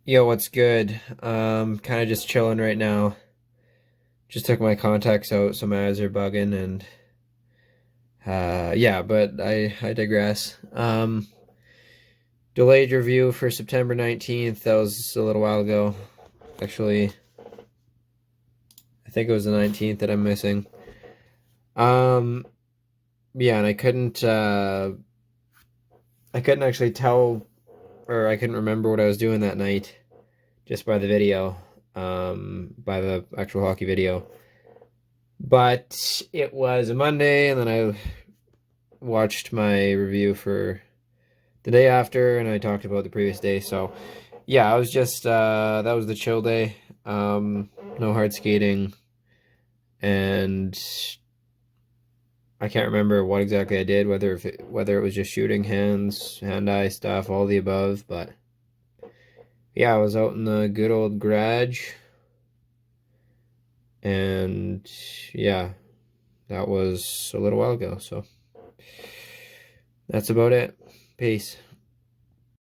Yo, what's good? Kind of just chilling right now. Just took my contacts out, so my eyes are bugging, and yeah, but I digress. Delayed review for September 19th. That was a little while ago. Actually, I think it was the 19th that I'm missing. Um, yeah, and I couldn't actually tell, or I couldn't remember what I was doing that night just by the video, by the actual hockey video. But it was a Monday, and then I watched my review for the day after, and I talked about the previous day. So, yeah, I was just that was the chill day. No hard skating, and I can't remember what exactly I did, whether it was just shooting, hands, hand-eye stuff, all the above. But yeah, I was out in the good old garage, and yeah, that was a little while ago. So that's about it. Peace.